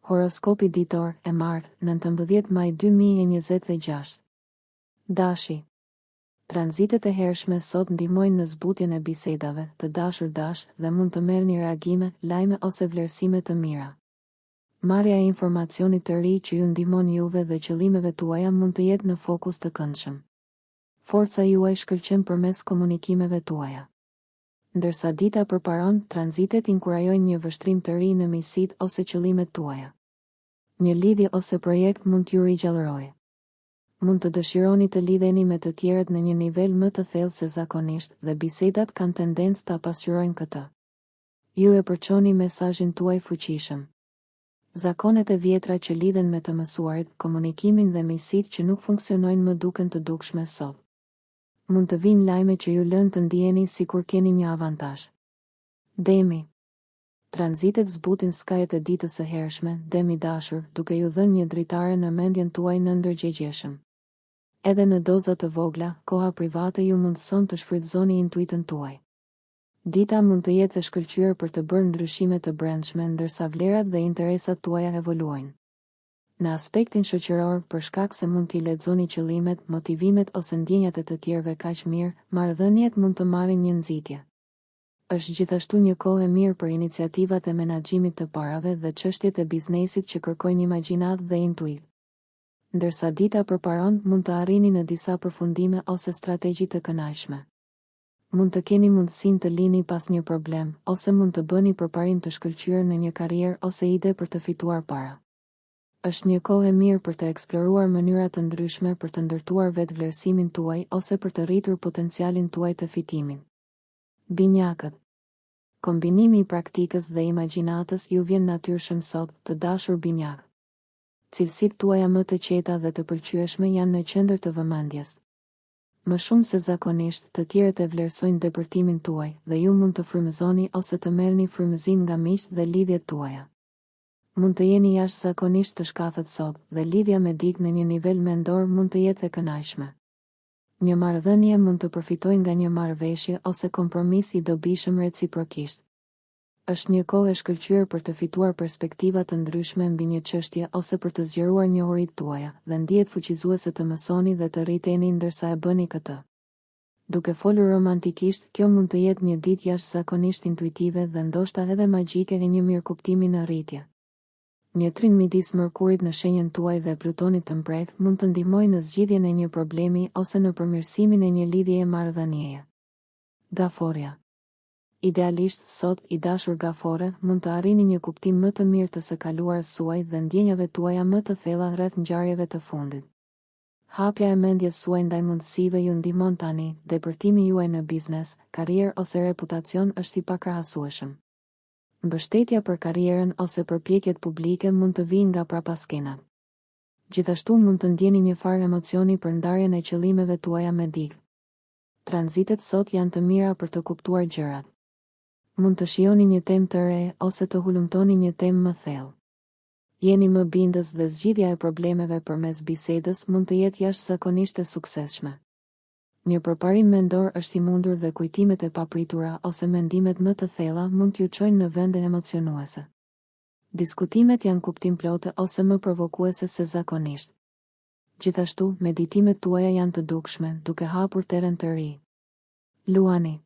Horoskopi ditor e martë, 19 maj 2026. Dashi. Tranzitet e hershme sot ndihmojnë në zbutjen e bisedave, të dashur dash, dhe mund të merrni reagime, lajme ose vlerësime të mira. Marrja e informacionit të ri që ju ndihmon juve dhe qëllimeve tuaja mund të jetë në fokus të këndshëm. Forca juaj shkëlqen përmes komunikimeve tuaja. Ndërsa dita përparon, tranzitet inkurajojnë një vështrim të ri në miqësitë ose qëllimet tuaja. Një lidhje ose projekt mund t'ju rigjallërojë. Mund të dëshironi të lidheni me të tjerët në një nivel më të thellë se zakonisht dhe bisedat kanë tendencë ta pasqyrojnë këtë. Ju e përçoni mesazhin tuaj fuqishëm. Zakonet e vjetra që lidhen me të mësuarit, komunikimin dhe miqësitë që nuk funksionojnë më duken të dukshme sot. Mund të vinë lajme që ju lën të ndiheni sikur keni një avantazh. Demi. Tranzitet zbutin skajet e ditës së hershme, demi dashur, duke ju dhënë një dritare në mendjen tuaj në ndërgjegjeshëm. Edhe në doza të vogla, koha private ju mundson të shfrytëzoni intuitën tuaj. Dita mund të jetë e shkëlqyer për të bërë ndryshime të brendshme ndërsa vlerat dhe interesat tuaja evoluojnë. Në aspektin shoqëror, për shkak se mund t'i lexoni qëllimet, motivimet ose ndjenjat e të tjerëve kaq mirë, marrëdhëniet mund të marrin një nxitje. Është gjithashtu një kohë e mirë për iniciativat e menaxhimit të parave dhe çështjet e biznesit që kërkojnë imagjinatë dhe intuitë. Ndërsa dita përparon, mund të arrini në disa përfundime ose strategji të kënaqshme. Mund të keni mundësinë të lini pas një problem, ose mund të bëni përparim të shkëlqyer në një karrierë ose ide për të fituar para. Është një kohë e mirë për të eksploruar mënyra të ndryshme për të ndërtuar vetvlerësimin tuaj ose për të rritur potencialin tuaj të fitimin. Binjakët. Kombinimi I praktikës dhe imagjinatës ju vjen natyrshëm sot, të dashur binjak. Cilësitë tuaja më të qeta dhe të pëlqyeshme janë në qendër të vëmendjes. Më shumë se zakonisht, të tjerët e vlerësojnë depërtimin tuaj dhe ju mund të frymëzoni ose të merrni frymëzim nga miqt dhe lidhjet tuaja. Mund të jeni jashtëzakonisht të shkathët sot dhe lidhja me dikë në një nivel mendor mund të jetë e kënaqshme. Një marrëdhënie mund të përfitojë nga një marrëveshje ose kompromis I dobishëm reciprokisht. Është një kohë e shkëlqyer për të fituar perspektiva të ndryshme mbi një çështje ose për të zgjeruar njohuritë tuaja dhe ndihet fuqizuese të mësoni dhe të rriteni ndërsa e bëni këtë. Duke folur romantikisht, kjo mund të jetë një ditë jashtëzakonisht intuitive dhe ndoshta edhe magjike e një mirëkuptimi në rritje. Një trin midis Mërkurit në shenjën tuaj dhe Plutonit të mbretë mund të ndihmojë në zgjidhjen e një problemi ose në përmirësimin e një lidhjeje marrëdhënieje. Gaforja. Idealisht, sot, I dashur gafore, mund të arrini një kuptim më të mirë të së kaluarës suaj dhe ndjenjave tuaja më të thella rreth ngjarjeve të fundit. Hapja e mendjes suaj ndaj mundësive ju ndihmon tani, depërtimi juaj në biznes, karrierë ose reputacion është I pakrahasueshëm. Mbështetja për karrierën ose përpjekjet publike mund të vijnë nga prapaskenat. Gjithashtu mund të ndjeni një farë emocioni për ndarjen e qëllimeve tuaja me dikë. Tranzitet sot janë të mira për të kuptuar gjërat. Mund të shijoni një temë të re ose të hulumtoni një temë më thellë. Jeni më bindës dhe zgjidhja e problemeve përmes bisedës mund të jetë jashtëzakonisht e suksesshme. Një përparim mendor është I mundur dhe kujtimet e papritura ose mendimet më të thella mund t'ju çojnë në vende emocionuese. Diskutimet janë kuptimplote ose më provokuese se zakonisht. Gjithashtu, meditimet tuaja janë të dukshme, duke hapur terren të ri. Luani.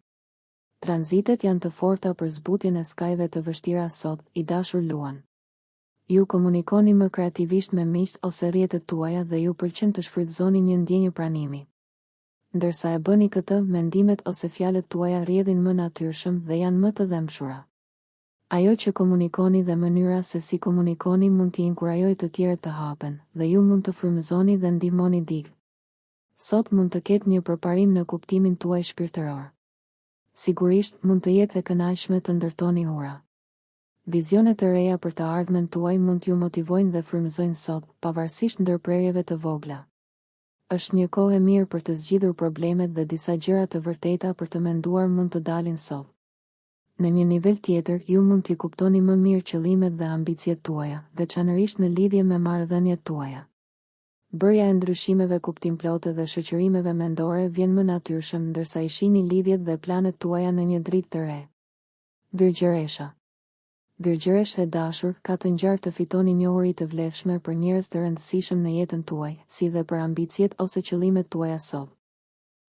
Tranzitet janë të forta për zbutjen e skajeve të vështira sot, I dashur luan. Ju komunikoni më kreativisht me miqt ose rrjetet tuaja dhe ju pëlqen të shfrytëzoni një ndjenjë pranimi. Ndërsa e bëni këtë, mendimet ose fjalët tuaja rrjedhin më natyrshëm dhe janë më të dëmshura. Ajo që komunikoni dhe mënyra se si komunikoni mund t'i inkurajojë të tjerët të hapen, dhe ju mund të frymëzoni dhe ndihmoni dikë. Sot mund të ketë një përparim në kuptimin tuaj shpirtëror. Sigurisht, mund të jetë e kënaqshme të ndërtoni ura. Vizionet të reja për të ardhmen tuaj mund t'ju motivojnë dhe frymëzojnë sot, pavarësisht ndërprerjeve të vogla. Është një kohë e mirë për të zgjidhur problemet dhe disa gjëra të vërteta për të menduar mund të dalin sot. Në një nivel tjetër, ju mund t'i kuptoni më mirë qëllimet dhe ambicjet tuaja, veçanërisht në lidhje me marrëdhëniet tuaja. Bërja e ndryshimeve kuptimplote dhe shoqërimeve mendore vjen më natyrshëm ndërsa I shihni lidhjet dhe planet tuaja në një dritë të re. Virgjëresha. Virgjëresh e dashur, ka të ngjarë të fitoni njohuri të vlefshme për njerëz të rëndësishëm në jetën tuaj, si dhe për ambicjet ose qëllimet tuaja sot.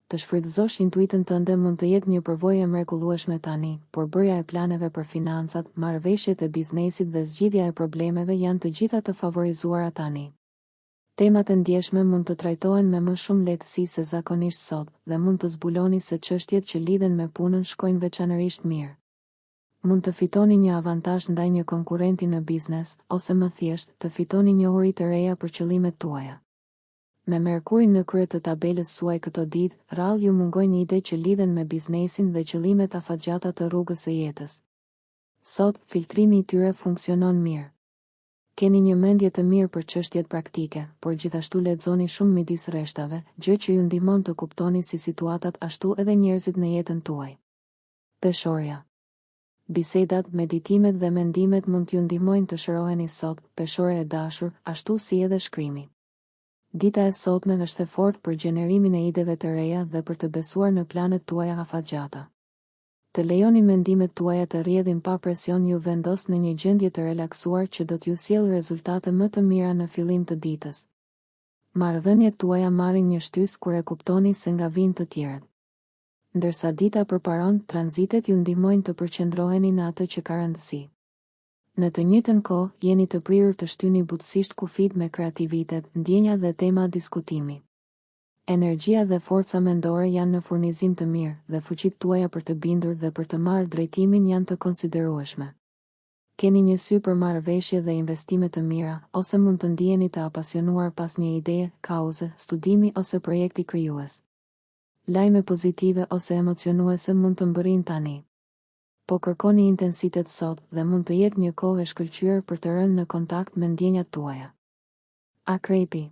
Të shfrytëzosh intuitën tënde mund të jetë një përvojë e mrekullueshme tani, por bërja e planeve për financat, marrëveshjet e biznesit dhe zgjidhja e problemeve janë të gjitha të favorizuara tani. Temat e ndjeshme mund të trajtohen me më shumë lehtësi se zakonisht sot, dhe mund të zbuloni se çështjet që lidhen me punën shkojnë veçanërisht mirë. Mund të fitoni një avantazh ndaj një konkurrenti në biznes, ose më thjesht, të fitoni njohuri të reja për qëllimet tuaja. Me Merkurin në krye të tabelës suaj këto ditë, rrallë ju mungojnë ide që lidhen me biznesin dhe qëllimet afatgjata të rrugës së jetës. Sot, filtrimi i tyre funksionon mirë. Keni një mendje të mirë për çështjet praktike, por gjithashtu lexoni shumë midis rreshtave, gjë që ju ndihmon të kuptoni si situatat ashtu edhe njerëzit në jetën tuaj. Peshorja. Bisedat, meditimet dhe mendimet mund t'ju ndihmojnë të shëroheni sot, peshore e dashur, ashtu si edhe shkrimi. Dita e sotme është e fortë për gjenerimin e ideve të reja dhe për të besuar në planet tuaja afatgjata. Të lejoni mendimet tuaja të rrjedhin pa presion ju vendos në një gjendje të relaksuar që do t'ju sjellë rezultate më të mira në fillim të ditës. Marrëdhëniet tuaja marrin një shtys kur e kuptoni se nga vijnë të tjerët. Ndërsa dita përparon, tranzitet ju ndihmojnë të përqendroheni në atë që ka rëndësi. Në të njëjtën kohë, jeni të prirur të shtyni butësisht kufit me kreativitet, ndjenja dhe tema diskutimi. Energjia dhe forca mendore janë në furnizim të mirë, dhe fuqitë tuaja për të bindur dhe për të marrë drejtimin janë të konsiderueshme. Keni një sy për marrëveshje dhe investime të mira, ose mund të ndiheni të apasionuar pas një ideje, kauze, studimi ose projekti krijues. Lajme pozitive ose emocionuese mund të mbërrijnë tani. Po kërkoni intensitet sot dhe mund të jetë një kohë e shkëlqyer për të rënë në kontakt me ndjenjat tuaja. Akrepi.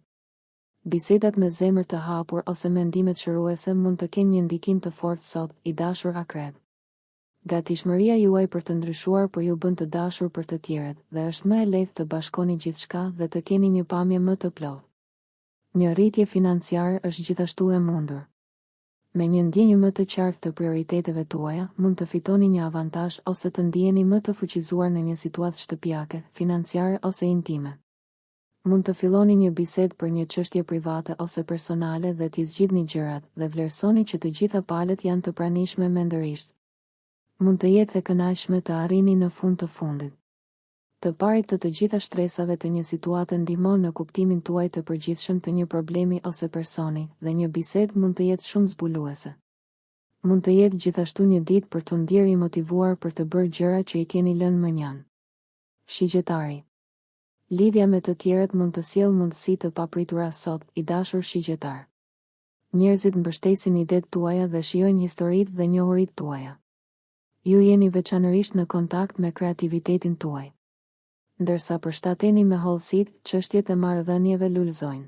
Bisedat me zemër të hapur ose mendimet shëruese mund të kenë një ndikim të fortë sot, i dashur akrep. Gatishmëria juaj për të ndryshuar po ju bën të dashur për të tjerët, dhe është më e lehtë të bashkoni gjithçka dhe të keni një pamje më të plotë. Një rritje financiare është gjithashtu e mundur. Me një ndjenjë më të qartë të prioriteteve tuaja, mund të fitoni një avantazh ose të ndiheni më të fuqizuar në një situatë shtëpiake, financiare ose intime. Mund të filloni një bisedë për një çështje private ose personale dhe t'i zgjidhni gjërat, dhe vlerësoni që të gjitha palët janë të pranishme mendërisht. Mund të jetë e kënaqshme të arrini në fund të fundit. Të parit të gjitha shtresave të një situate ndihmon në kuptimin tuaj të përgjithshëm të një problemi ose personi, dhe një bisedë mund të jetë shumë zbuluese. Mund të jetë gjithashtu një ditë për të ndjerë i motivuar për të bërë gjëra që i keni lënë mënjan. Shigjetari. Lidhja me të tjerët mund të sjellë mundësi të papritura sot, i dashur shigjetar. Njerëzit mbështesin idetë tuaja dhe shijojnë historitë dhe njohuritë tuaja. Ju jeni veçanërisht në kontakt me kreativitetin tuaj. Ndërsa përshtateni me hollësit, çështjet e marrëdhënieve lulëzojnë.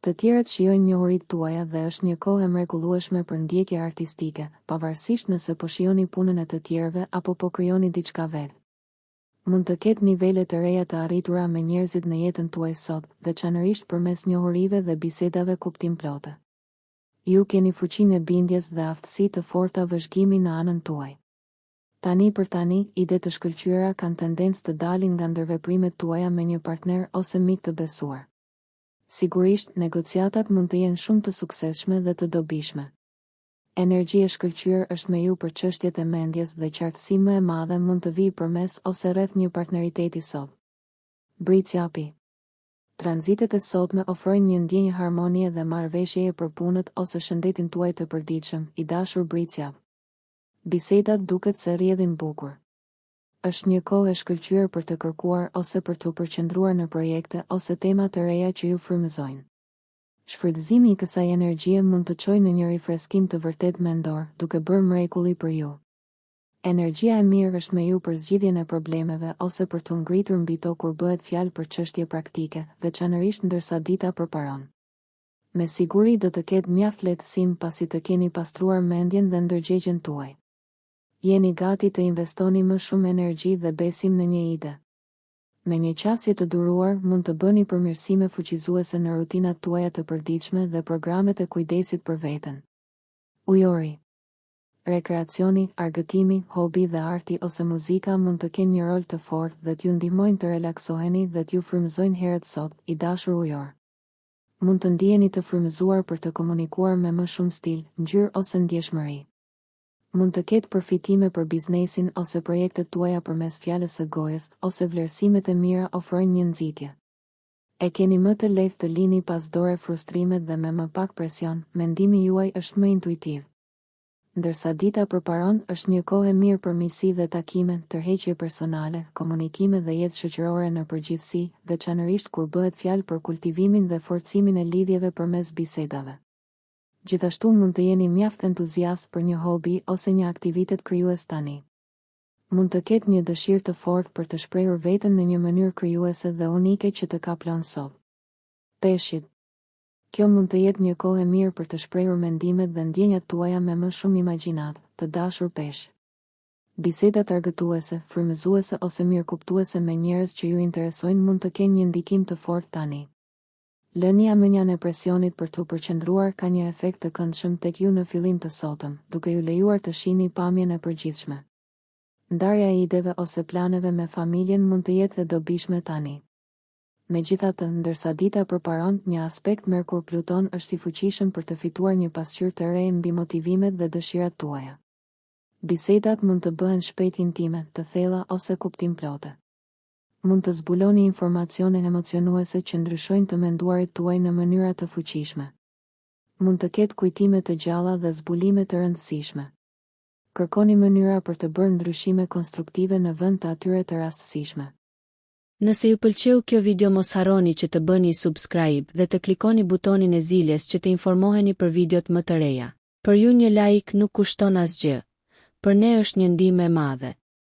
Të tjerët shijojnë njohuritë tuaja dhe është një kohë e mrekullueshme për ndjekje artistike, pavarësisht nëse po shijoni punën e të tjerëve apo po krijoni diçka vetë. Mund të ketë nivele të reja të arritura me njerëzit në jetën tuaj sot, veçanërisht përmes njohurive dhe bisedave kuptimplote. Ju keni fuqinë e bindjes dhe aftësi të forta vëzhgimi në anën tuaj. Tani për tani, ide të shkëlqyera kanë tendencë të dalin nga ndërveprimet tuaja me një partner ose mik të besuar. Sigurisht, negociatat mund të jenë shumë të suksesshme dhe të dobishme. Energji e shkëlqyer është me ju për çështjet e mendjes dhe qartësi më e madhe mund të vijë përmes ose rreth një partneriteti sot. Britsjapi. Tranzitet e sotme ofrojnë një ndjenjë harmonie dhe marrëveshjeje për punët ose shëndetin tuaj të përditshëm, i dashur britsjap. Bisedat duket se rrjedhin bukur. Është një kohë e shkëlqyer për të kërkuar ose për të përqendruar në projekte ose tema të reja që ju frymëzojnë. Shfrytëzimi i kësaj energjie mund të çojë në një rifreskim të vërtet mendor, duke bërë mrekulli për ju. Energjia e mirë është me ju për zgjidhjen e problemeve ose për të ngritur mbi to kur bëhet fjalë për çështje praktike, veçanërisht ndërsa dita përparon. Me siguri do të ketë mjaft lehtësim pasi të keni pastruar mendjen dhe ndërgjegjen tuaj. Jeni gati të investoni më shumë energji dhe besim në një ide. Me një qasje të duruar, mund të bëni përmirësime fuqizuese në rutinat tuaja të përditshme dhe programet e kujdesit për veten. Ujori. rekreacioni, argëtimi, hobi dhe arti ose muzika mund të kenë një rol të fortë dhe t'ju ndihmojnë të relaksoheni dhe t'ju frymëzojnë herët sot, i dashur ujor. Mund të ndiheni të frymëzuar për të komunikuar me më shumë stil, ngjyrë ose ndjeshmëri. Mund të ketë përfitime për biznesin ose projektet tuaja përmes fjalës së gojës, ose vlerësimet e mira ofrojnë një nxitje. E keni më të lehtë të lini pas dore frustrimet dhe me më pak presion, mendimi juaj është më intuitiv. Ndërsa dita përparon është një kohë e mirë për miqësi dhe takime, tërheqje personale, komunikime dhe jetë shoqërore në përgjithësi, veçanërisht kur bëhet fjalë për kultivimin dhe forcimin e lidhjeve përmes bisedave. Gjithashtu mund të jeni mjaft entuziast për një hobi ose një aktivitet krijues tani. Mund të ketë një dëshirë të fortë për të shprehur veten në një mënyrë krijuese dhe unike që të kaplan sot. Peshqit. Kjo mund të jetë një kohë e mirë për të shprehur mendimet dhe ndjenjat tuaja me më shumë imagjinat, të dashur peshq. Bisedat argëtuese, frymëzuese ose mirëkuptuese me njerëz që ju interesojnë mund të kenë një ndikim të fortë tani. Lënia mënjan e presionit për të përqendruar ka një efekt të këndshëm tek ju në fillim të sotëm, duke ju lejuar të shihni pamjen e përgjithshme. Ndarja e ideve ose planeve me familjen mund të jetë e dobishme tani. Megjithatë, ndërsa dita përparon, një aspekt Merkur-Pluton është i fuqishëm për të fituar një pasqyrë të re mbi motivimet dhe dëshirat tuaja. Bisedat mund të bëhen shpejt intime, të thella ose kuptimplote. Mund të zbuloni informacione emocionuese që ndryshojnë të menduarit tuaj në mënyra të fuqishme. Mund të ketë kujtime të gjalla dhe zbulime të rëndësishme. Kërkoni mënyra për të bërë ndryshime konstruktive në vend të atyre të rastësishme. Nëse ju pëlqeu kjo video mos harroni që të bëni subscribe dhe të klikoni butonin e ziljes që të informoheni për videot më të reja. Për ju një like nuk kushton asgjë. Për ne është një ndihmë e madhe.